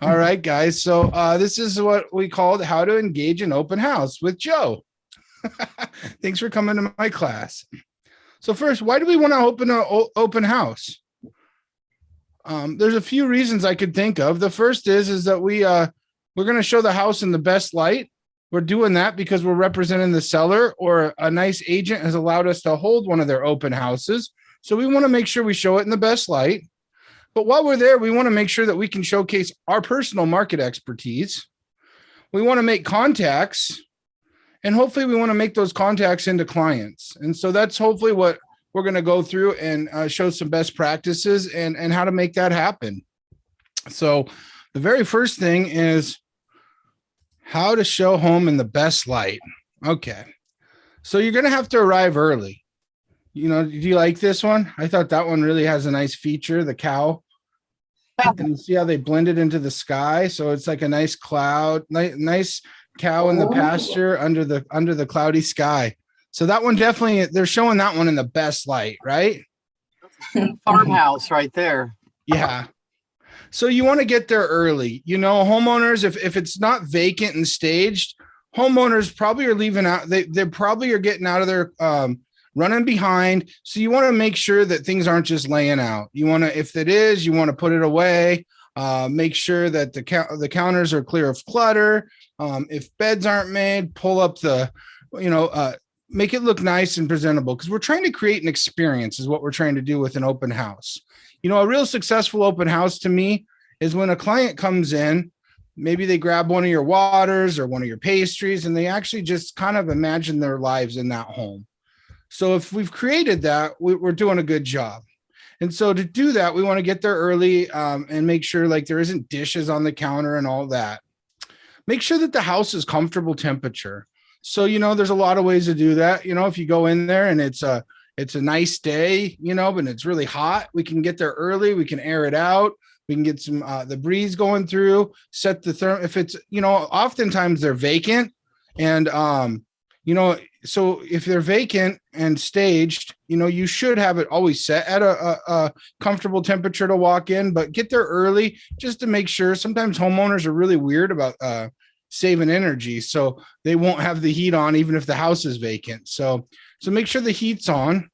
All right, guys. So this is what we called How to Engage an Open House with Joe. Thanks for coming to my class. So first, why do we want to open an open house? There's a few reasons I could think of. The first is that we're going to show the house in the best light. We're doing that because we're representing the seller, or a nice agent has allowed us to hold one of their open houses. So we want to make sure we show it in the best light. But while we're there, we want to make sure that we can showcase our personal market expertise. We want to make contacts, and hopefully we want to make those contacts into clients. And so that's hopefully what we're going to go through and show some best practices and how to make that happen. So the very first thing is how to show home in the best light. Okay. So you're going to have to arrive early. Do you like this one? I thought that one really has a nice feature, the cow. And you see how they blended into the sky. So it's like a nice cloud, nice cow in the pasture under the cloudy sky. So that one definitely, they're showing that one in the best light, right? Farmhouse right there. Yeah. So you want to get there early. Homeowners, if it's not vacant and staged, homeowners probably are leaving out. They probably are getting out of their running behind. So you want to make sure that things aren't just laying out. You want to, if it is, you want to put it away. Make sure that the counters are clear of clutter. If beds aren't made, pull up make it look nice and presentable, because we're trying to create an experience is what we're trying to do with an open house. A real successful open house to me is when a client comes in, maybe they grab one of your waters or one of your pastries, and they actually just kind of imagine their lives in that home. So if we've created that, we're doing a good job. And so to do that, we want to get there early and make sure like there isn't dishes on the counter and all that. Make sure that the house is comfortable temperature. So, there's a lot of ways to do that. If you go in there and it's a nice day, but it's really hot, we can get there early. We can air it out. We can get some the breeze going through, set the if it's, oftentimes they're vacant. And, so if they're vacant and staged, you should have it always set at a comfortable temperature to walk in, but get there early just to make sure. Sometimes homeowners are really weird about saving energy, so they won't have the heat on even if the house is vacant. So make sure the heat's on.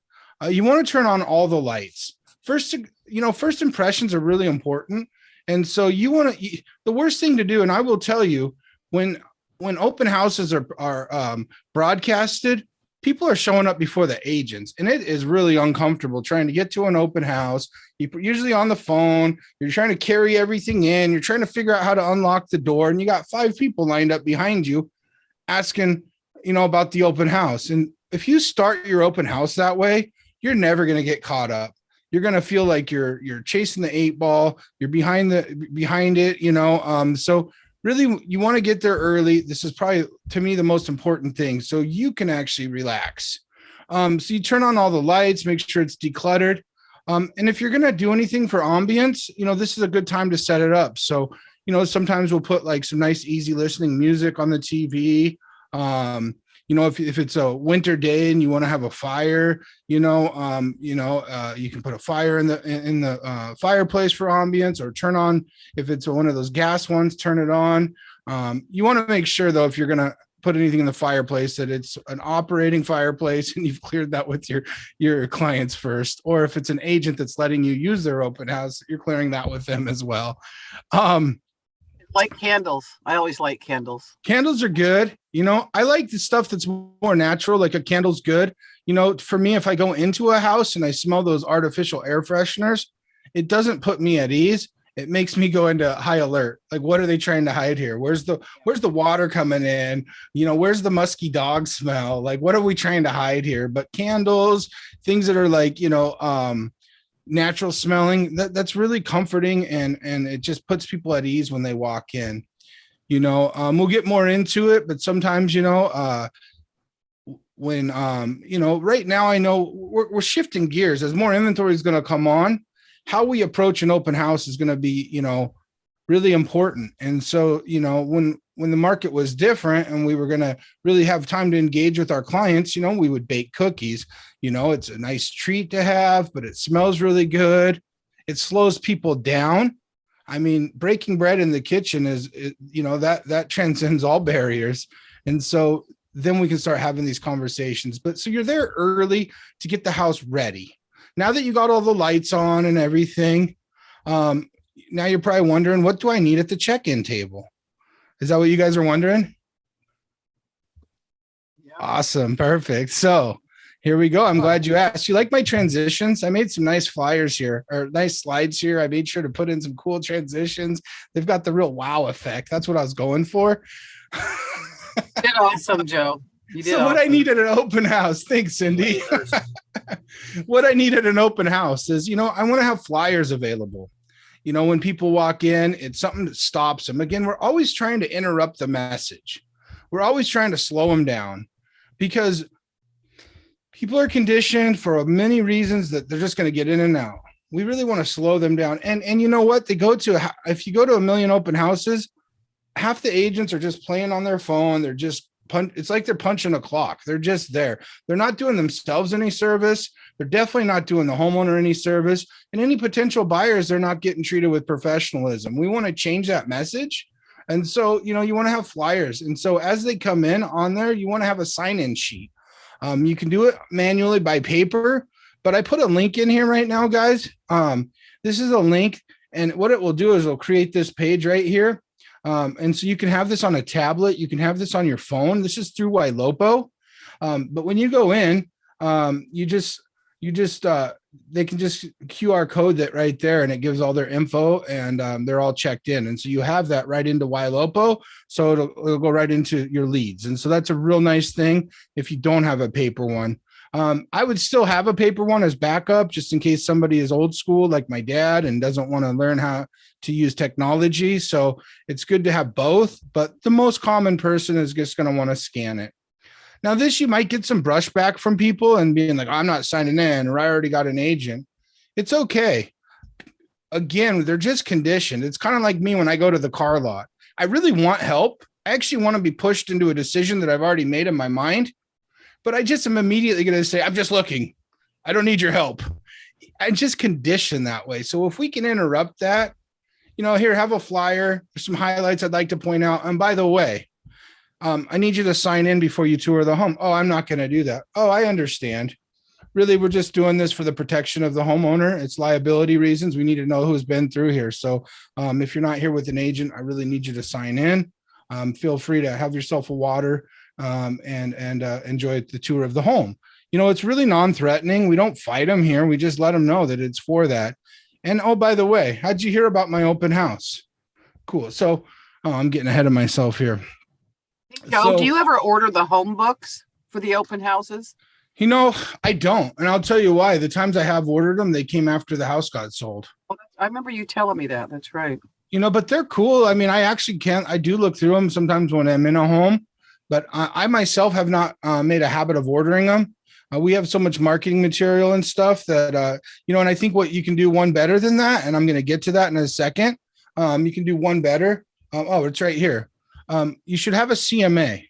You want to turn on all the lights. First impressions are really important. And so the worst thing to do, and I will tell you, when open houses are broadcasted, people are showing up before the agents, and it is really uncomfortable trying to get to an open house. You're usually on the phone. You're trying to carry everything in. You're trying to figure out how to unlock the door, and you got 5 people lined up behind you asking, about the open house. And if you start your open house that way, you're never going to get caught up. You're going to feel like you're chasing the 8 ball. You're behind it, so really, you want to get there early. This is probably, to me, the most important thing, so you can actually relax. So you turn on all the lights, make sure it's decluttered. And if you're going to do anything for ambience, this is a good time to set it up. So, sometimes we'll put like some nice, easy listening music on the TV. If it's a winter day and you want to have a fire, you can put a fire in the fireplace for ambience, or turn on, if it's one of those gas ones, turn it on. You want to make sure though, if you're going to put anything in the fireplace, that it's an operating fireplace and you've cleared that with your clients first. Or if it's an agent that's letting you use their open house, you're clearing that with them as well. Light candles. I always light candles. Candles are good. I like the stuff that's more natural, like a candle's good. For me, if I go into a house and I smell those artificial air fresheners, it doesn't put me at ease. It makes me go into high alert. Like, what are they trying to hide here? Where's the water coming in? Where's the musky dog smell? Like, what are we trying to hide here? But candles, things that are like, natural smelling, that's really comforting, and it just puts people at ease when they walk in. We'll get more into it, but sometimes when right now, I know we're shifting gears as more inventory is going to come on. How we approach an open house is going to be really important. And so when the market was different and we were going to really have time to engage with our clients, we would bake cookies. It's a nice treat to have, but it smells really good. It slows people down. I mean, breaking bread in the kitchen that transcends all barriers. And so then we can start having these conversations. But so you're there early to get the house ready. Now that you got all the lights on and everything, now you're probably wondering, what do I need at the check-in table? Is that what you guys are wondering? Yeah. Awesome. Perfect. So here we go. I'm glad you asked. You like my transitions? I made some nice flyers here, or nice slides here. I made sure to put in some cool transitions. They've got the real wow effect. That's what I was going for. You did awesome, Joe. You did So what awesome. I need at an open house, thanks, Cindy. What I need at an open house is, I want to have flyers available. When people walk in, it's something that stops them. Again, we're always trying to interrupt the message. We're always trying to slow them down because people are conditioned for many reasons that they're just going to get in and out. We really want to slow them down. And you know what? If you go to a million open houses, half the agents are just playing on their phone. They're just it's like they're punching a clock. They're just there. They're not doing themselves any service. They're definitely not doing the homeowner any service. And any potential buyers, they're not getting treated with professionalism. We want to change that message. And so, you want to have flyers. And so as they come in on there, you want to have a sign-in sheet. You can do it manually by paper, but I put a link in here right now, guys. This is a link, and what it will do is it'll create this page right here. And so you can have this on a tablet. You can have this on your phone. This is through Ylopo. But when you go in, they can just QR code that right there, and it gives all their info, and they're all checked in. And so you have that right into Ylopo. So it'll go right into your leads. And so that's a real nice thing if you don't have a paper one. I would still have a paper one as backup, just in case somebody is old school like my dad and doesn't want to learn how to use technology. So it's good to have both, but the most common person is just going to want to scan it. Now, this, you might get some brushback from people and being like, I'm not signing in, or I already got an agent. It's okay. Again, they're just conditioned. It's kind of like me when I go to the car lot. I really want help. I actually want to be pushed into a decision that I've already made in my mind. But I just am immediately going to say, I'm just looking. I don't need your help. I just condition that way. So if we can interrupt that, here, have a flyer. There's some highlights I'd like to point out. And by the way, I need you to sign in before you tour the home. Oh, I'm not going to do that. Oh, I understand. Really, we're just doing this for the protection of the homeowner. It's liability reasons. We need to know who's been through here. So if you're not here with an agent, I really need you to sign in. Feel free to have yourself a water and enjoy the tour of the home. It's really non-threatening. We don't fight them here. We just let them know that it's for that. And oh, by the way, how'd you hear about my open house? Cool. So I'm getting ahead of myself here. Joe, do you ever order the home books for the open houses? I don't. And I'll tell you why. The times I have ordered them, they came after the house got sold. Oh, I remember you telling me that. That's right. But they're cool. I mean, I do look through them sometimes when I'm in a home, but I myself have not made a habit of ordering them. We have so much marketing material and stuff that, and I think what you can do one better than that, and I'm going to get to that in a second. You can do one better. It's right here. You should have a CMA.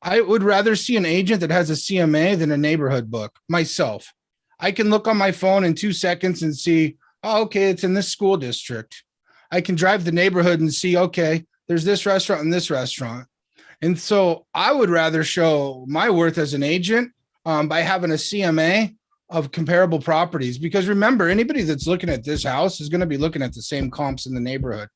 I would rather see an agent that has a CMA than a neighborhood book myself. I can look on my phone in 2 seconds and see, oh, okay, it's in this school district. I can drive the neighborhood and see, okay, there's this restaurant and this restaurant. And so I would rather show my worth as an agent by having a CMA of comparable properties. Because remember, anybody that's looking at this house is going to be looking at the same comps in the neighborhood.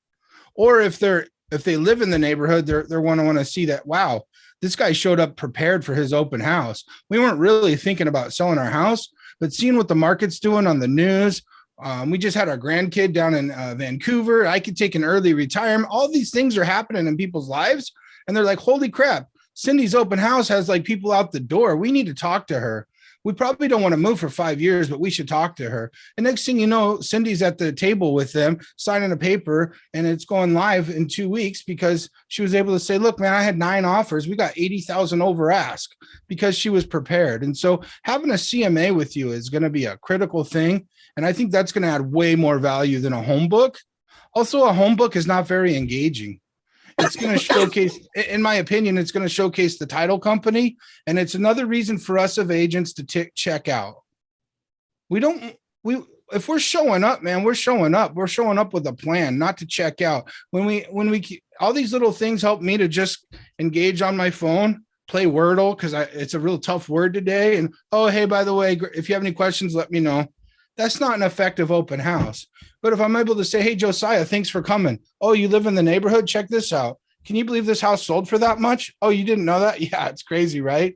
Or if they live in the neighborhood, they're going to want to see that, wow, this guy showed up prepared for his open house. We weren't really thinking about selling our house, but seeing what the market's doing on the news. We just had our grandkid down in Vancouver. I could take an early retirement. All these things are happening in people's lives. And they're like, holy crap, Cindy's open house has like people out the door. We need to talk to her. We probably don't want to move for 5 years, but we should talk to her. And next thing you know, Cindy's at the table with them, signing a paper, and it's going live in 2 weeks because she was able to say, look, man, I had 9 offers. We got 80,000 over ask because she was prepared. And so having a CMA with you is going to be a critical thing. And I think that's going to add way more value than a home book. Also, a home book is not very engaging. It's going to showcase, in my opinion, it's going to showcase the title company. And it's another reason for us of agents to check out. if we're showing up, man, we're showing up. We're showing up with a plan, not to check out. All these little things help me to just engage on my phone, play Wordle, because it's a real tough word today. And, oh, hey, by the way, if you have any questions, let me know. That's not an effective open house. But if I'm able to say, hey, Josiah, thanks for coming. Oh, you live in the neighborhood? Check this out. Can you believe this house sold for that much? Oh, you didn't know that? Yeah, it's crazy, right?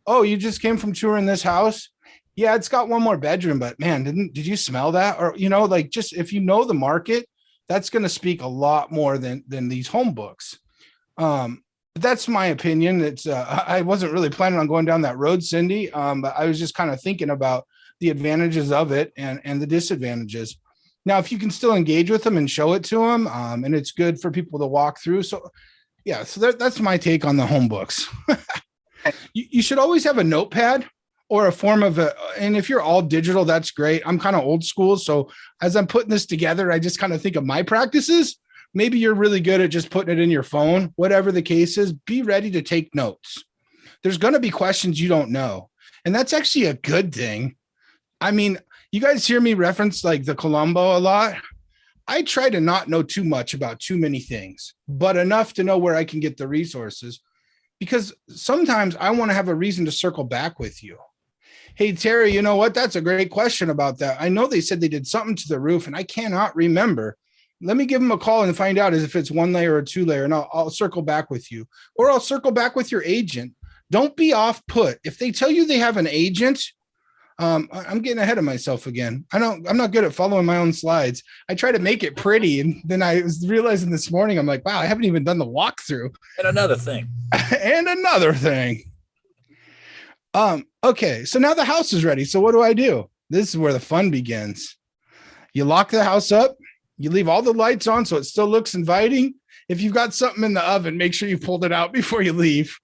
Oh, you just came from touring this house? Yeah, it's got one more bedroom, but man, did you smell that? Or, like, just if you know the market, that's going to speak a lot more than these home books. But that's my opinion. It's I wasn't really planning on going down that road, Cindy. But I was just kind of thinking about the advantages of it and the disadvantages. Now, if you can still engage with them and show it to them, and it's good for people to walk through. So yeah, so that's my take on the home books. You should always have a notepad or a form of and if you're all digital, that's great. I'm kind of old school. So as I'm putting this together, I just kind of think of my practices. Maybe you're really good at just putting it in your phone, whatever the case is, be ready to take notes. There's going to be questions you don't know. And that's actually a good thing. I mean, you guys hear me reference like the Columbo a lot. I try to not know too much about too many things, but enough to know where I can get the resources, because sometimes I want to have a reason to circle back with you. Hey, Terry, you know what? That's a great question about that. I know they said they did something to the roof and I cannot remember. Let me give them a call and find out if it's one layer or two layer, and I'll circle back with you, or I'll circle back with your agent. Don't be off put. If they tell you they have an agent, I'm getting ahead of myself again. I'm not good at following my own slides. I try to make it pretty. And then I was realizing this morning, I'm like, wow, I haven't even done the walkthrough. And another thing. Okay. So now the house is ready. So what do? This is where the fun begins. You lock the house up. You leave all the lights on so it still looks inviting. If you've got something in the oven, make sure you pulled it out before you leave.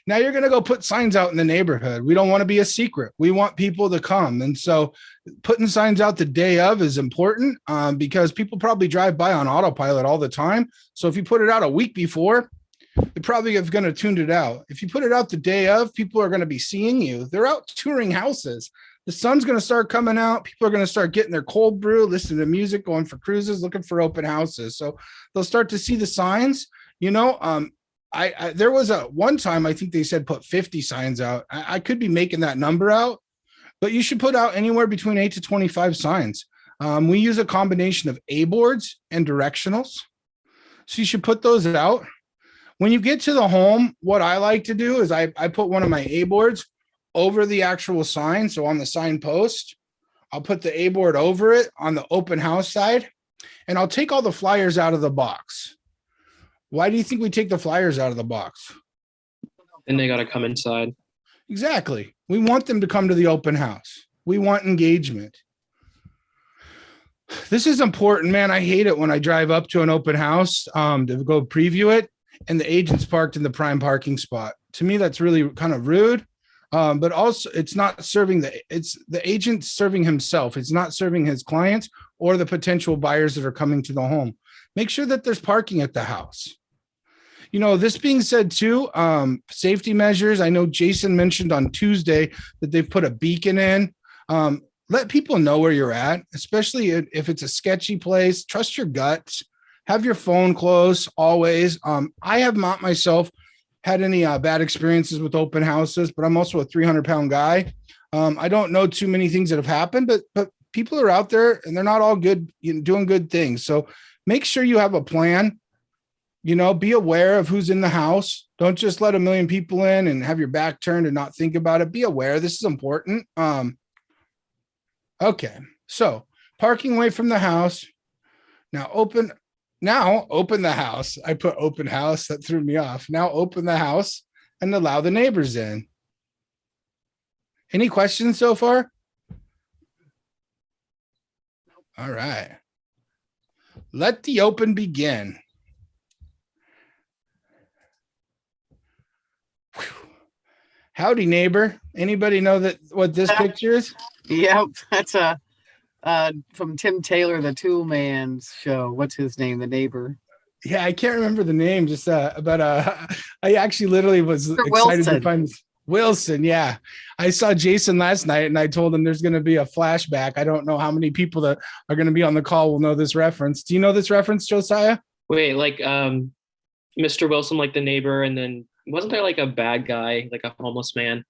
Now you're going to go put signs out in the neighborhood. We don't want to be a secret. We want people to come. And so putting signs out the day of is important because people probably drive by on autopilot all the time. So if you put it out a week before, they're probably going to tune it out. If you put it out the day of, people are going to be seeing you. They're out touring houses. The sun's going to start coming out. People are going to start getting their cold brew, listening to music, going for cruises, looking for open houses. So they'll start to see the signs. There was one time I think they said put 50 signs out. I could be making that number out, but you should put out anywhere between 8 to 25 signs. We use a combination of A boards and directionals. So you should put those out. When you get to the home, what I like to do is I put one of my A boards over the actual sign. So on the sign post, I'll put the A board over it on the open house side, and I'll take all the flyers out of the box. Why do you think we take the flyers out of the box? And they got to come inside. Exactly. We want them to come to the open house. We want engagement. This is important, man. I hate it when I drive up to an open house to go preview it and the agent's parked in the prime parking spot. To me, that's really kind of rude. But also it's not serving it's the agent serving himself. It's not serving his clients or the potential buyers that are coming to the home. Make sure that there's parking at the house. This being said too, safety measures. I know Jason mentioned on Tuesday that they've put a beacon in. Let people know where you're at, especially if it's a sketchy place. Trust your guts. Have your phone close always. I have not myself had any bad experiences with open houses, but I'm also a 300-pound guy. I don't know too many things that have happened, but people are out there and they're not all good, doing good things. So make sure you have a plan. Be aware of who's in the house. Don't just let a million people in and have your back turned and not think about it. Be aware. This is important. Okay. So parking away from the house. Now open the house. I put open house. That threw me off. Now open the house and allow the neighbors in. Any questions so far? All right. Let the open begin. Whew. Howdy, neighbor. Anybody know what this picture is? Yep, that's from Tim Taylor, the Tool Man's show. What's his name? The neighbor. Yeah, I can't remember the name. Just I actually literally was excited to find this. Wilson, yeah. I saw Jason last night and I told him there's going to be a flashback. I don't know how many people that are going to be on the call will know this reference. Do you know this reference, Josiah? Wait, like Mr. Wilson, like the neighbor, and then wasn't there like a bad guy, like a homeless man?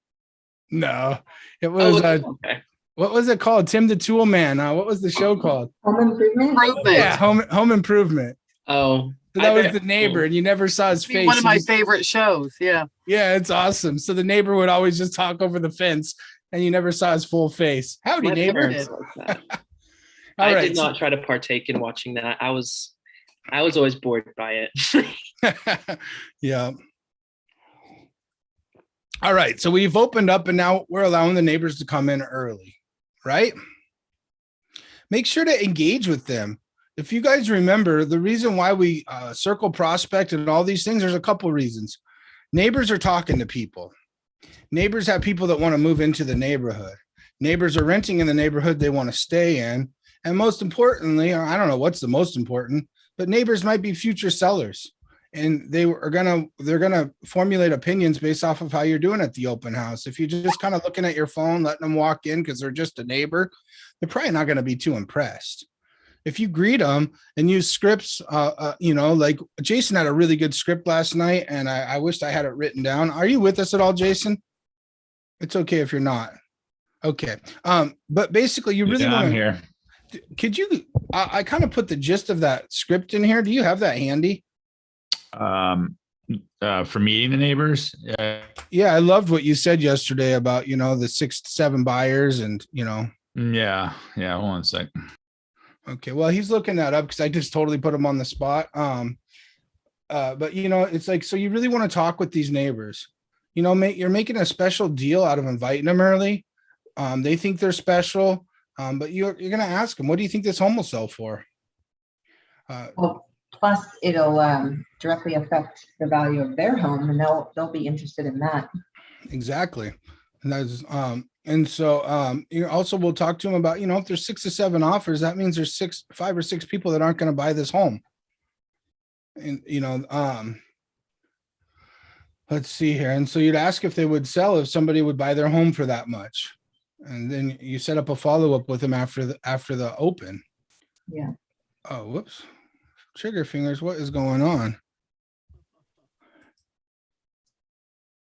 No, it Oh, was, okay. what was it called? Tim the Tool Man. What was the show called? Home improvement. Improvement. Yeah, Home Improvement. Oh, So that was the neighbor, and you never saw his face. One of my He just- favorite shows. Yeah. Yeah, it's awesome. So the neighbor would always just talk over the fence, and you never saw his full face. Howdy, My neighbor. parents Like that. All I right, did not try to partake in watching that. I was always bored by it. Yeah. All right. So we've opened up and now we're allowing the neighbors to come in early, right? Make sure to engage with them. If you guys remember, the reason why we circle prospect and all these things, there's a couple reasons. Neighbors are talking to people. Neighbors have people that want to move into the neighborhood. Neighbors are renting in the neighborhood they want to stay in. And most importantly, I don't know what's the most important, but neighbors might be future sellers. And they're gonna formulate opinions based off of how you're doing at the open house. If you're just kind of looking at your phone, letting them walk in because they're just a neighbor, they're probably not going to be too impressed. If you greet them and use scripts, like Jason had a really good script last night, and I wished I had it written down. Are you with us at all, Jason? It's okay if you're not. Okay. But basically, you really want I'm to. here. Could you? I kind of put the gist of that script in here. Do you have that handy? For meeting the neighbors. Yeah, I loved what you said yesterday about the 6 to 7 buyers and Yeah. Hold on a sec. Okay, well, he's looking that up because I just totally put him on the spot. But it's like, so you really want to talk with these neighbors. You're making a special deal out of inviting them early. They think they're special, but you're going to ask them, what do you think this home will sell for? Well, plus it'll directly affect the value of their home, and they'll be interested in that. Exactly. And that's you also will talk to them about, if there's 6 to 7 offers, that means there's 5 or 6 people that aren't going to buy this home. And let's see here. And so you'd ask if they would sell if somebody would buy their home for that much. And then you set up a follow-up with them after the open. Yeah. Oh, whoops. Trigger fingers. What is going on?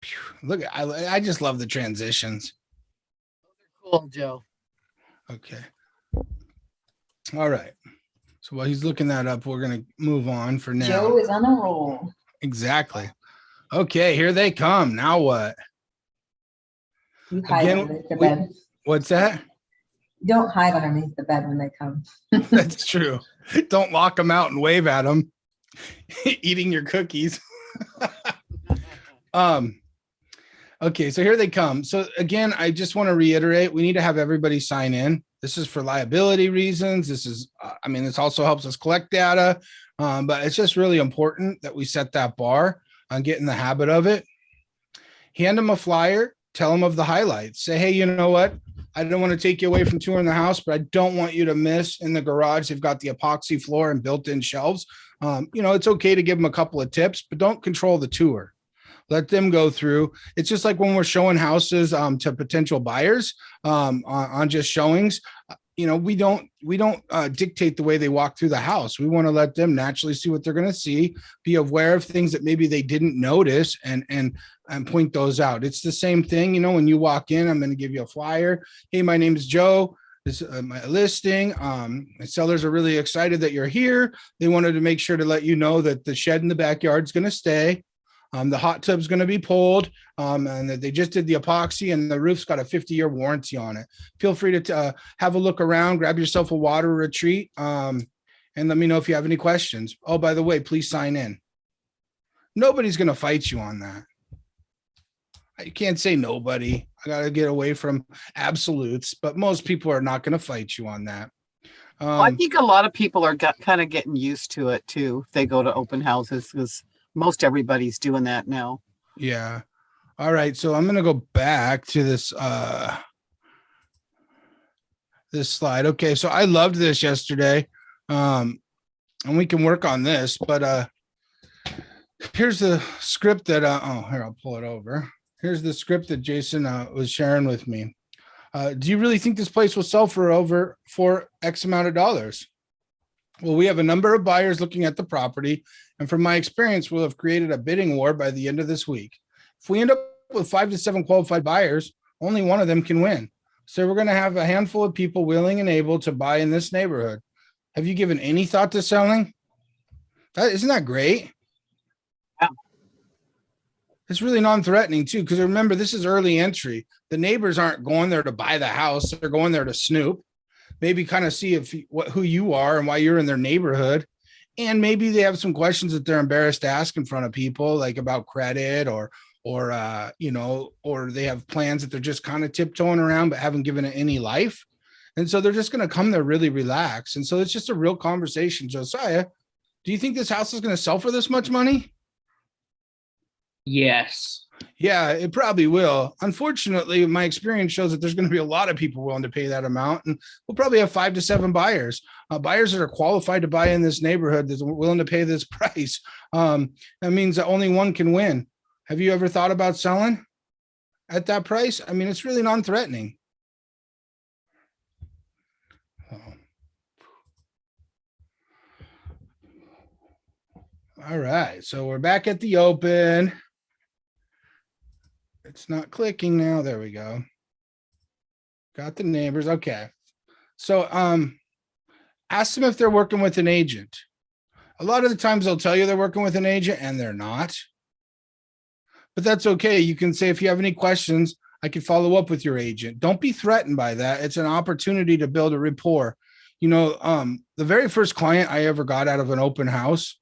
Phew, look, I just love the transitions. Cool, Joe. Okay. All right. So while he's looking that up, we're going to move on for now. Joe is on a roll. Exactly. Okay, here they come. Now what? You hide Again, underneath the bed. What's that? Don't hide underneath the bed when they come. That's true. Don't lock them out and wave at them. Eating your cookies. Okay, so here they come. So again, I just want to reiterate, we need to have everybody sign in. This is for liability reasons. This is, this also helps us collect data, but it's just really important that we set that bar on getting the habit of it. Hand them a flyer, tell them of the highlights. Say, hey, you know what? I don't want to take you away from touring the house, but I don't want you to miss in the garage. They've got the epoxy floor and built-in shelves. It's okay to give them a couple of tips, but don't control the tour. Let them go through. It's just like when we're showing houses to potential buyers on just showings. We don't dictate the way they walk through the house. We want to let them naturally see what they're going to see, be aware of things that maybe they didn't notice, and point those out. It's the same thing. When you walk in, I'm going to give you a flyer. Hey, my name is Joe. This is my listing. My sellers are really excited that you're here. They wanted to make sure to let you know that the shed in the backyard is going to stay. The hot tub's going to be pulled, and that they just did the epoxy, and the roof's got a 50-year warranty on it. Feel free to have a look around, grab yourself a water retreat, and let me know if you have any questions. Oh, by the way, please sign in. Nobody's going to fight you on that. You can't say nobody. I got to get away from absolutes, but most people are not going to fight you on that. I think a lot of people are kind of getting used to it too. If they go to open houses, because most everybody's doing that now. Yeah. All right. So I'm going to go back to this slide. Okay. So I loved this yesterday. And we can work on this, but here's the script that here, I'll pull it over. Here's the script that Jason was sharing with me. Do you really think this place will sell for X amount of dollars? Well, we have a number of buyers looking at the property, and from my experience, we'll have created a bidding war by the end of this week. If we end up with 5 to 7 qualified buyers, only one of them can win. So we're going to have a handful of people willing and able to buy in this neighborhood. Have you given any thought to selling? Isn't that great? Yeah. It's really non-threatening too, because remember, this is early entry. The neighbors aren't going there to buy the house. They're going there to snoop, maybe kind of see who you are and why you're in their neighborhood. And maybe they have some questions that they're embarrassed to ask in front of people, like about credit or they have plans that they're just kind of tiptoeing around, but haven't given it any life. And so they're just going to come there really relaxed. And so it's just a real conversation. Josiah, do you think this house is going to sell for this much money? Yes. Yeah, it probably will. Unfortunately, my experience shows that there's going to be a lot of people willing to pay that amount. And we'll probably have 5 to 7 buyers, buyers that are qualified to buy in this neighborhood that's willing to pay this price. That means that only one can win. Have you ever thought about selling at that price? I mean, it's really non-threatening. All right, so we're back at the open. It's not clicking now. There we go. Got the neighbors. Okay. So ask them if they're working with an agent. A lot of the times they'll tell you they're working with an agent and they're not. But that's okay. You can say, if you have any questions, I can follow up with your agent. Don't be threatened by that. It's an opportunity to build a rapport. The very first client I ever got out of an open house,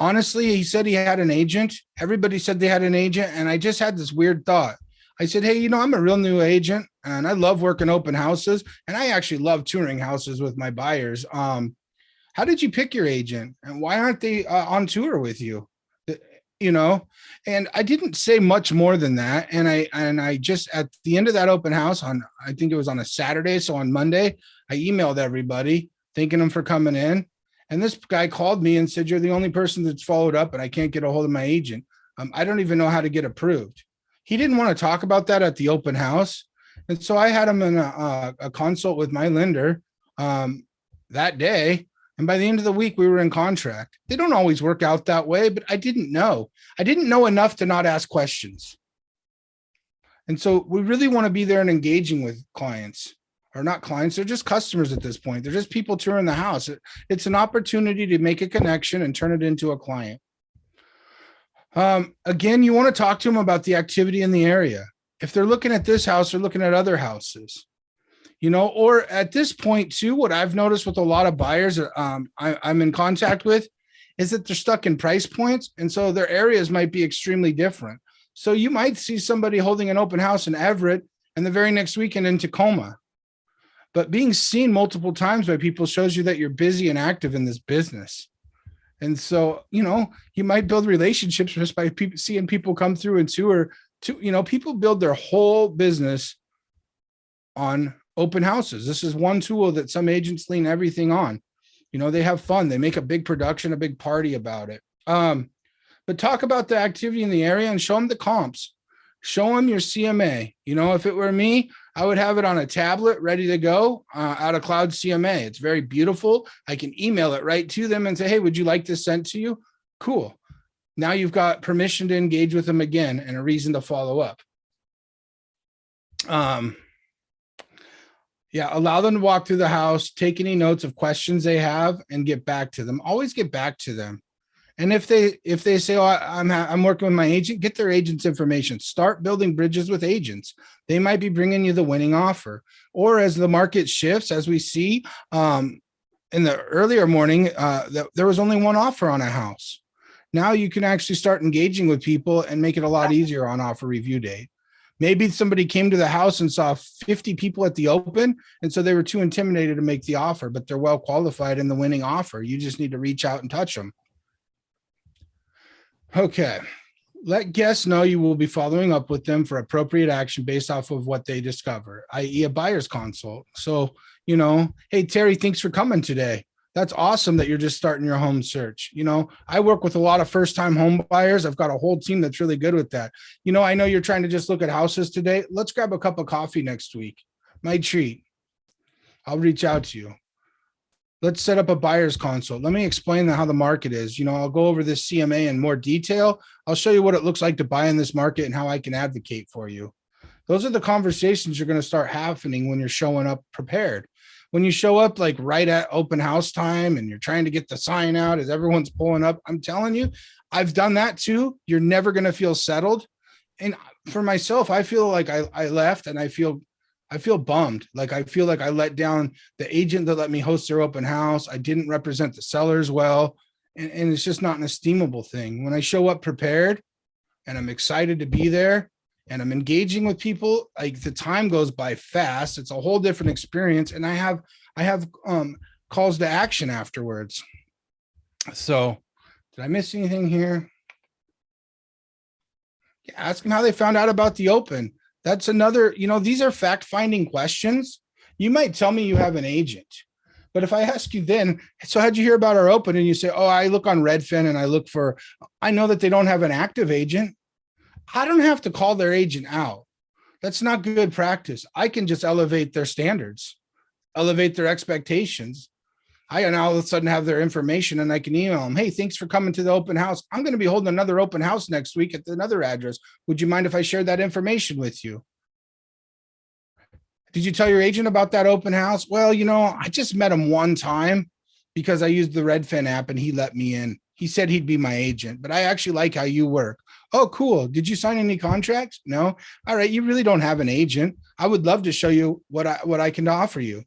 honestly, he said he had an agent. Everybody said they had an agent. And I just had this weird thought. I said, hey, I'm a real new agent and I love working open houses. And I actually love touring houses with my buyers. How did you pick your agent? And why aren't they on tour with you? And I didn't say much more than that. And I just, at the end of that open house I think it was on a Saturday. So on Monday, I emailed everybody thanking them for coming in. And this guy called me and said, you're the only person that's followed up and I can't get a hold of my agent. I don't even know how to get approved. He didn't want to talk about that at the open house. And so I had him in a consult with my lender that day. And by the end of the week, we were in contract. They don't always work out that way, but I didn't know. I didn't know enough to not ask questions. And so we really want to be there and engaging with clients. Or not clients, they're just customers at this point. They're just people touring the house. It's an opportunity to make a connection and turn it into a client. Again, you want to talk to them about the activity in the area. If they're looking at this house, they're looking at other houses. Or at this point too, what I've noticed with a lot of buyers that I'm in contact with is that they're stuck in price points. And so their areas might be extremely different. So you might see somebody holding an open house in Everett and the very next weekend in Tacoma. But being seen multiple times by people shows you that you're busy and active in this business. And so, you might build relationships just by seeing people come through and tour. People build their whole business on open houses. This is one tool that some agents lean everything on. They have fun. They make a big production, a big party about it. But talk about the activity in the area and show them the comps. Show them your CMA. If it were me, I would have it on a tablet ready to go out of Cloud CMA. It's very beautiful. I can email it right to them and say, hey, would you like this sent to you? Cool. Now you've got permission to engage with them again and a reason to follow up. Allow them to walk through the house, take any notes of questions they have and get back to them. Always get back to them. And if they say, oh, I'm working with my agent, get their agent's information. Start building bridges with agents. They might be bringing you the winning offer. Or as the market shifts, as we see in the earlier morning, there was only one offer on a house. Now you can actually start engaging with people and make it a lot easier on offer review date. Maybe somebody came to the house and saw 50 people at the open, and so they were too intimidated to make the offer, but they're well qualified in the winning offer. You just need to reach out and touch them. Okay. Let guests know you will be following up with them for appropriate action based off of what they discover, i.e. a buyer's consult. So, hey, Terry, thanks for coming today. That's awesome that you're just starting your home search. I work with a lot of first-time home buyers. I've got a whole team that's really good with that. I know you're trying to just look at houses today. Let's grab a cup of coffee next week. My treat. I'll reach out to you. Let's set up a buyer's consult. Let me explain how the market is. I'll go over this CMA in more detail. I'll show you what it looks like to buy in this market and how I can advocate for you. Those are the conversations you're going to start happening when you're showing up prepared. When you show up like right at open house time and you're trying to get the sign out as everyone's pulling up, I'm telling you, I've done that too. You're never going to feel settled. And for myself, I feel like I left and I feel bummed. Like I feel like I let down the agent that let me host their open house. I didn't represent the sellers well. And it's just not an esteemable thing. When I show up prepared and I'm excited to be there and I'm engaging with people, like the time goes by fast. It's a whole different experience. And I have calls to action afterwards. So did I miss anything here? Yeah, ask them how they found out about the open. That's another, these are fact-finding questions. You might tell me you have an agent, but if I ask you then, so how'd you hear about our open? And you say, oh, I look on Redfin and I know that they don't have an active agent. I don't have to call their agent out. That's not good practice. I can just elevate their standards, elevate their expectations. I now all of a sudden have their information and I can email them. Hey, thanks for coming to the open house. I'm going to be holding another open house next week at another address. Would you mind if I shared that information with you? Did you tell your agent about that open house? Well, I just met him one time because I used the Redfin app and he let me in. He said he'd be my agent, but I actually like how you work. Oh, cool. Did you sign any contracts? No. All right. You really don't have an agent. I would love to show you what I can offer you.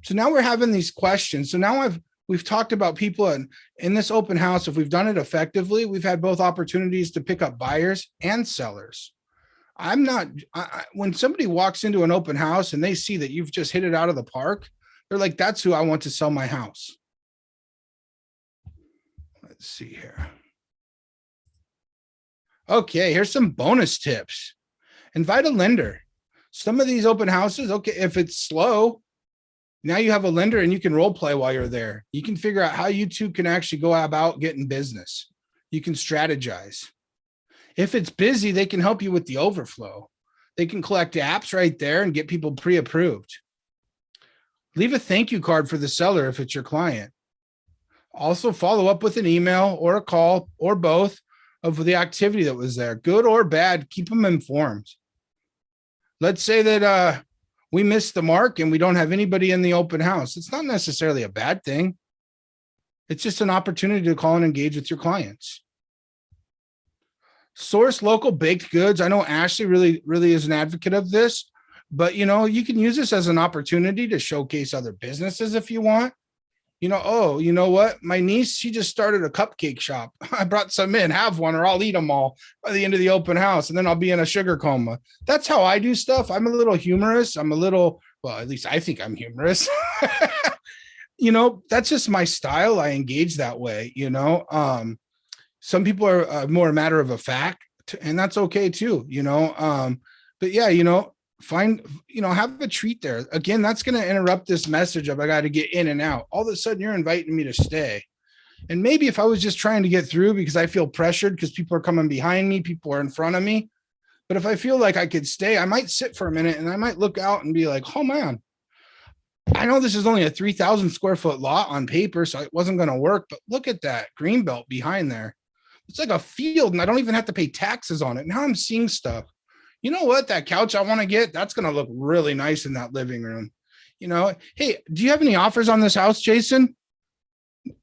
So now we're having these questions. So now we've talked about people in this open house. If we've done it effectively, we've had both opportunities to pick up buyers and sellers. When somebody walks into an open house and they see that you've just hit it out of the park, they're like, that's who I want to sell my house. Let's see here. Okay, here's some bonus tips. Invite a lender. Some of these open houses, okay, if it's slow, now you have a lender and you can role play while you're there. You can figure out how you two can actually go about getting business. You can strategize. If it's busy, they can help you with the overflow. They can collect apps right there and get people pre-approved. Leave a thank you card for the seller if it's your client. Also follow up with an email or a call or both of the activity that was there, good or bad. Keep them informed. Let's say that we missed the mark and we don't have anybody in the open house. It's not necessarily a bad thing. It's just an opportunity to call and engage with your clients. Source local baked goods. I know Ashley really is an advocate of this, but you can use this as an opportunity to showcase other businesses if you want. Oh, you know what? My niece, she just started a cupcake shop. I brought some in, have one, or I'll eat them all by the end of the open house. And then I'll be in a sugar coma. That's how I do stuff. I'm a little humorous. Well, at least I think I'm humorous. That's just my style. I engage that way. Some people are more a matter of a fact, and that's okay too, but yeah, have a treat there. Again, that's going to interrupt this message of I got to get in and out. All of a sudden you're inviting me to stay. And maybe if I was just trying to get through because I feel pressured because people are coming behind me, people are in front of me. But if I feel like I could stay, I might sit for a minute and I might look out and be like, oh man, I know this is only a 3,000 square foot lot on paper, so it wasn't going to work, but look at that green belt behind there. It's like a field and I don't even have to pay taxes on it. Now I'm seeing stuff. You know what? That couch I want to get, that's going to look really nice in that living room. Hey, do you have any offers on this house, Jason?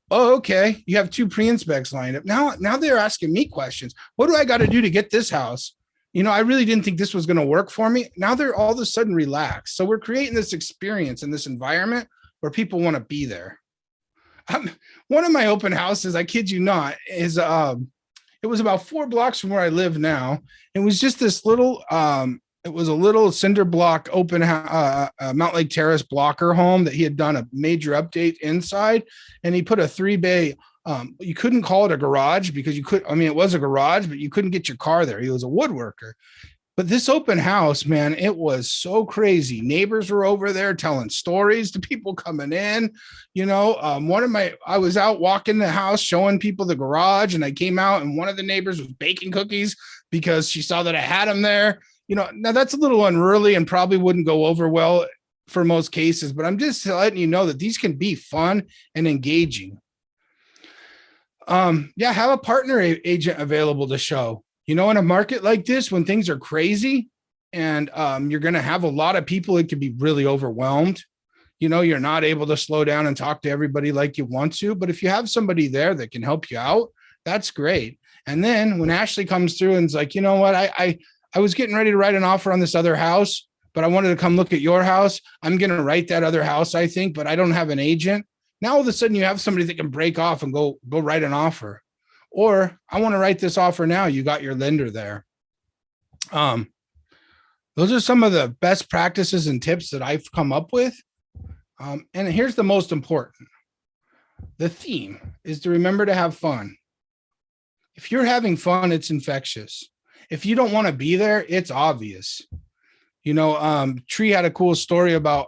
Oh, okay. You have 2 pre-inspects lined up. Now they're asking me questions. What do I got to do to get this house? I really didn't think this was going to work for me. Now they're all of a sudden relaxed. So we're creating this experience in this environment where people want to be there. One of my open houses, I kid you not, is it was about 4 blocks from where I live now. It was just this little, it was a little cinder block open Mount Lake Terrace blocker home that he had done a major update inside. And he put a 3-bay, you couldn't call it a garage because it was a garage, but you couldn't get your car there. He was a woodworker. But this open house, man, it was so crazy. Neighbors were over there telling stories to people coming in. I was out walking the house, showing people the garage, and I came out and one of the neighbors was baking cookies because she saw that I had them there. Now that's a little unruly and probably wouldn't go over well for most cases, but I'm just letting you know that these can be fun and engaging. Have a partner agent available to show. In a market like this, when things are crazy and you're going to have a lot of people, it can be really overwhelmed. You're not able to slow down and talk to everybody like you want to. But if you have somebody there that can help you out, that's great. And then when Ashley comes through and is like, you know what, I was getting ready to write an offer on this other house, but I wanted to come look at your house. I'm going to write that other house, I think, but I don't have an agent. Now all of a sudden you have somebody that can break off and go write an offer. Or I want to write this offer now. You got your lender there. Those are some of the best practices and tips that I've come up with. And here's the most important. The theme is to remember to have fun. If you're having fun, it's infectious. If you don't want to be there, it's obvious. Tree had a cool story about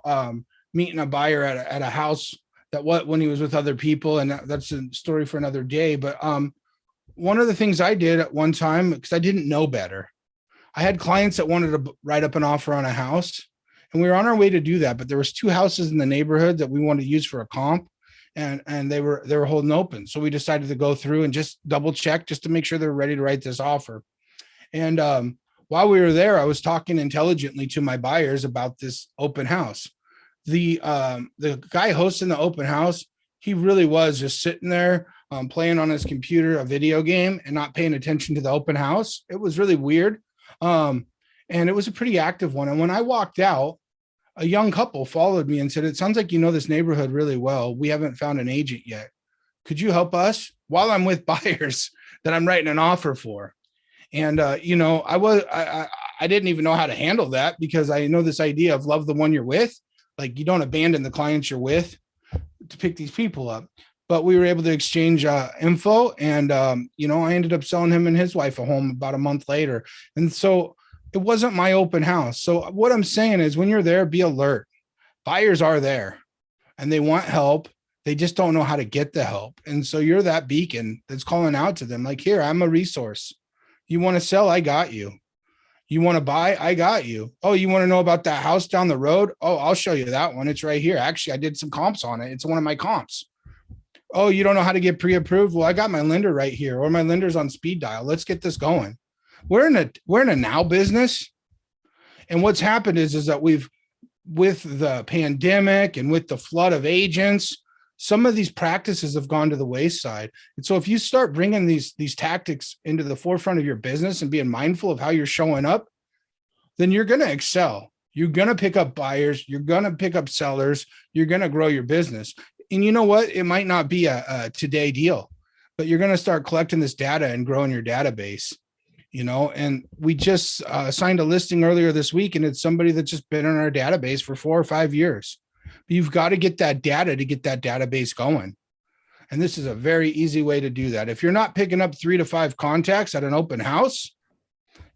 meeting a buyer at a house when he was with other people. And that's a story for another day. But one of the things I did at one time, because I didn't know better, I had clients that wanted to write up an offer on a house, and we were on our way to do that. But there was 2 houses in the neighborhood that we wanted to use for a comp, and they were holding open. So we decided to go through and just double check just to make sure they're ready to write this offer. And while we were there, I was talking intelligently to my buyers about this open house. The guy hosting the open house, he really was just sitting there playing on his computer, a video game, and not paying attention to the open house. It was really weird. And it was a pretty active one. And when I walked out, a young couple followed me and said, "It sounds like you know this neighborhood really well. We haven't found an agent yet. Could you help us?" While I'm with buyers that I'm writing an offer for. And, I didn't even know how to handle that, because I know this idea of love the one you're with. Like, you don't abandon the clients you're with to pick these people up. But we were able to exchange info, and I ended up selling him and his wife a home about a month later. And so it wasn't my open house. So what I'm saying is, when you're there, be alert. Buyers are there and they want help. They just don't know how to get the help. And so you're that beacon that's calling out to them, like, here, I'm a resource. You want to sell? I got you. You want to buy? I got you. Oh, you want to know about that house down the road? Oh, I'll show you that one. It's right here. Actually, I did some comps on it. It's one of my comps. Oh, you don't know how to get pre-approved? Well, I got my lender right here, or my lender's on speed dial. Let's get this going. We're in a now business. And what's happened is that with the pandemic and with the flood of agents, some of these practices have gone to the wayside. And so if you start bringing these tactics into the forefront of your business and being mindful of how you're showing up, then you're going to excel. You're going to pick up buyers. You're going to pick up sellers. You're going to grow your business. And you know what? It might not be a today deal, but you're going to start collecting this data and growing your database, and we just signed a listing earlier this week, and it's somebody that's just been in our database for 4 or 5 years. But you've got to get that data to get that database going. And this is a very easy way to do that. If you're not picking up 3 to 5 contacts at an open house,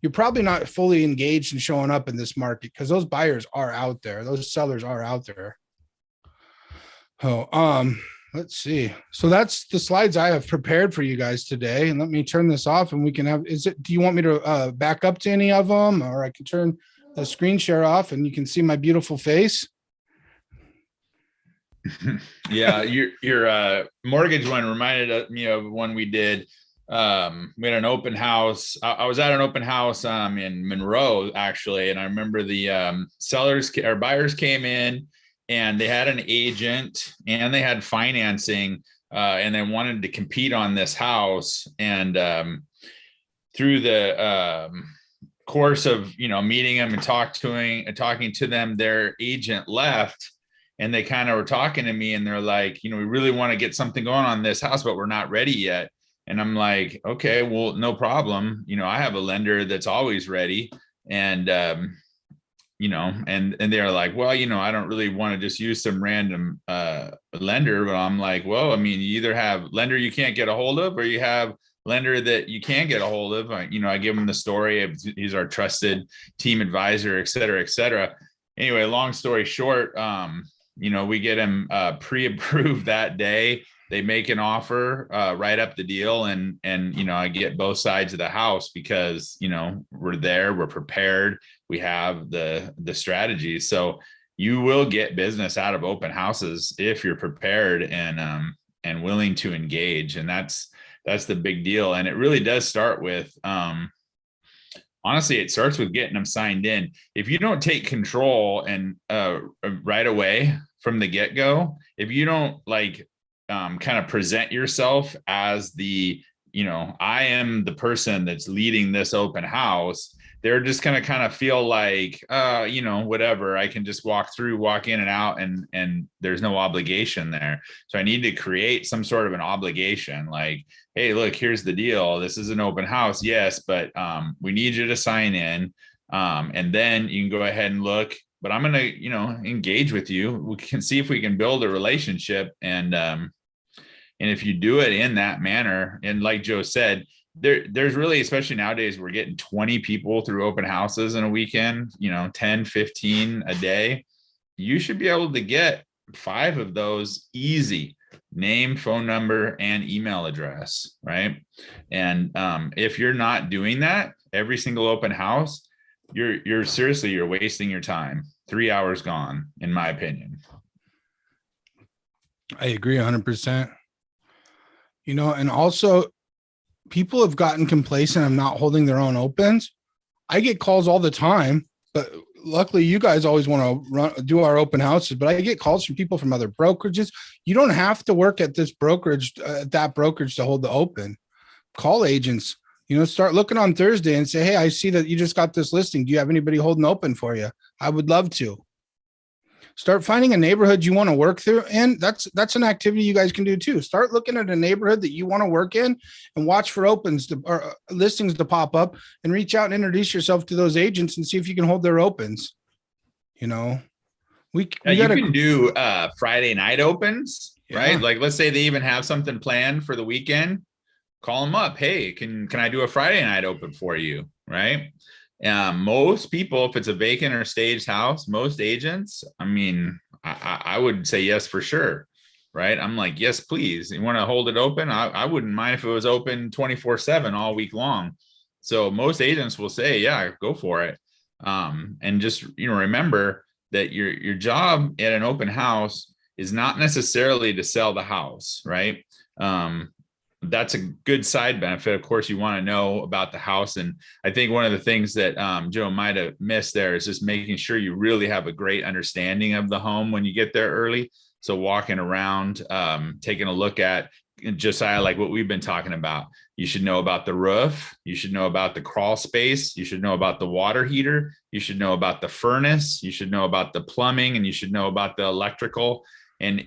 you're probably not fully engaged in showing up in this market, because those buyers are out there. Those sellers are out there. Oh, let's see. So that's the slides I have prepared for you guys today. And let me turn this off, and we can have, do you want me to back up to any of them, or I can turn the screen share off and you can see my beautiful face? Yeah, your mortgage one reminded me of one we did. We had an open house. I was at an open house in Monroe, actually, and I remember the buyers came in, and they had an agent and they had financing, and they wanted to compete on this house. And through the course of meeting them and talking to them, their agent left. And they kind of were talking to me, and they're like, we really want to get something going on this house, but we're not ready yet. And I'm like, okay, well, no problem. I have a lender that's always ready. And and they're like, well, I don't really want to just use some random lender. But I'm like, well, I mean, you either have lender you can't get a hold of, or you have lender that you can get a hold of. I give them the story. He's our trusted team advisor, et cetera, et cetera. Anyway, long story short, we get him pre-approved that day. They make an offer, write up the deal, and I get both sides of the house because we're there, we're prepared, we have the strategy. So you will get business out of open houses if you're prepared and willing to engage, and that's the big deal. And it really does start with honestly, it starts with getting them signed in. If you don't take control and right away from the get-go, if you don't kind of present yourself as the, I am the person that's leading this open house, they're just going to kind of feel like, whatever, I can just walk in and out, and there's no obligation there. So I need to create some sort of an obligation, like, hey, look, here's the deal. This is an open house. Yes, but we need you to sign in. And then you can go ahead and look, but I'm going to, engage with you. We can see if we can build a relationship. And if you do it in that manner, and like Joe said, there's really, especially nowadays, we're getting 20 people through open houses in a weekend, 10, 15 a day. You should be able to get 5 of those easy: name, phone number, and email address, right? And if you're not doing that every single open house, you're seriously, you're wasting your time. 3 hours gone, in my opinion. I agree 100%. And also people have gotten complacent of not holding their own opens. I get calls all the time, but luckily you guys always want to do our open houses, but I get calls from people from other brokerages. You don't have to work at this brokerage, that brokerage, to hold the open. Call agents, start looking on Thursday and say, hey, I see that you just got this listing. Do you have anybody holding open for you? I would love to. Start finding a neighborhood you want to work through. And that's an activity you guys can do too. Start looking at a neighborhood that you want to work in and watch for opens or listings to pop up, and reach out and introduce yourself to those agents and see if you can hold their opens. We you can do Friday night opens, right? Like, let's say they even have something planned for the weekend. Call them up. Hey, can I do a Friday night open for you? Right. Most people, if it's a vacant or staged house, most agents, I would say yes for sure, right? I'm like, yes, please. You want to hold it open? I wouldn't mind if it was open 24/7 all week long. So most agents will say, yeah, go for it. And just, remember that your job at an open house is not necessarily to sell the house, right? That's a good side benefit. Of course, you want to know about the house. And I think one of the things that Joe might have missed there is just making sure you really have a great understanding of the home when you get there early. So walking around, taking a look at Josiah, like what we've been talking about. You should know about the roof. You should know about the crawl space. You should know about the water heater. You should know about the furnace. You should know about the plumbing, and you should know about the electrical. And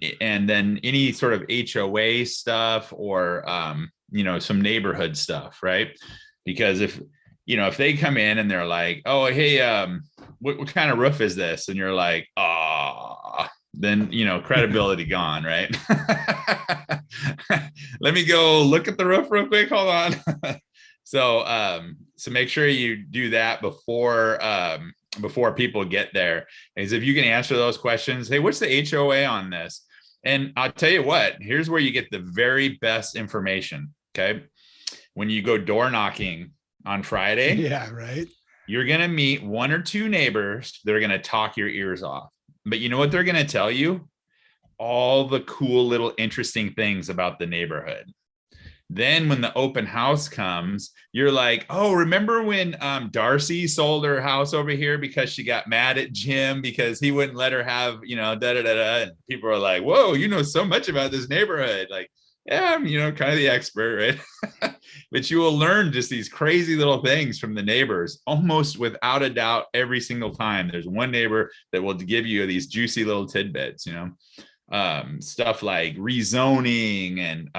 then any sort of HOA stuff, or some neighborhood stuff, right? Because if they come in and they're like, oh, hey, what kind of roof is this? And you're like, then credibility gone, right? Let me go look at the roof real quick. Hold on. So make sure you do that before people get there, is if you can answer those questions. Hey, what's the HOA on this? And I'll tell you what, here's where you get the very best information. Okay. When you go door knocking on Friday, yeah, right, you're going to meet 1 or 2 neighbors that are going to talk your ears off. But you know what they're going to tell you? All the cool little interesting things about the neighborhood. Then when the open house comes, you're like, oh, remember when Darcy sold her house over here because she got mad at Jim because he wouldn't let her have, And people are like, whoa, you know so much about this neighborhood. Like, yeah, I'm, kind of the expert, right? But you will learn just these crazy little things from the neighbors, almost without a doubt, every single time. There's one neighbor that will give you these juicy little tidbits, stuff like rezoning and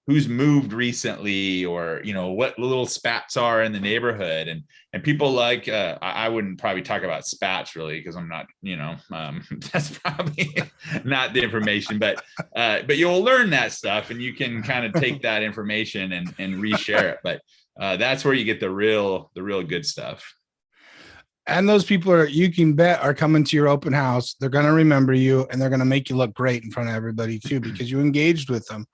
who's moved recently, or what little spats are in the neighborhood. And people like I wouldn't probably talk about spats really, because I'm not, that's probably not the information, but you'll learn that stuff, and you can kind of take that information and reshare it. But that's where you get the real good stuff. And those people you can bet are coming to your open house. They're going to remember you, and they're going to make you look great in front of everybody too, because you engaged with them.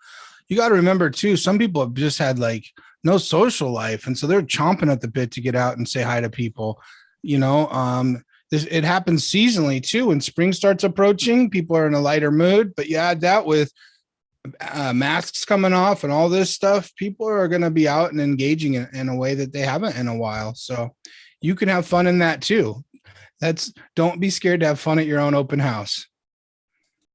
You got to remember too, some people have just had like no social life, and so they're chomping at the bit to get out and say hi to people. It happens seasonally too. When spring starts approaching, people are in a lighter mood, but you add that with masks coming off and all this stuff, people are going to be out and engaging in a way that they haven't in a while. So you can have fun in that too. Don't be scared to have fun at your own open house.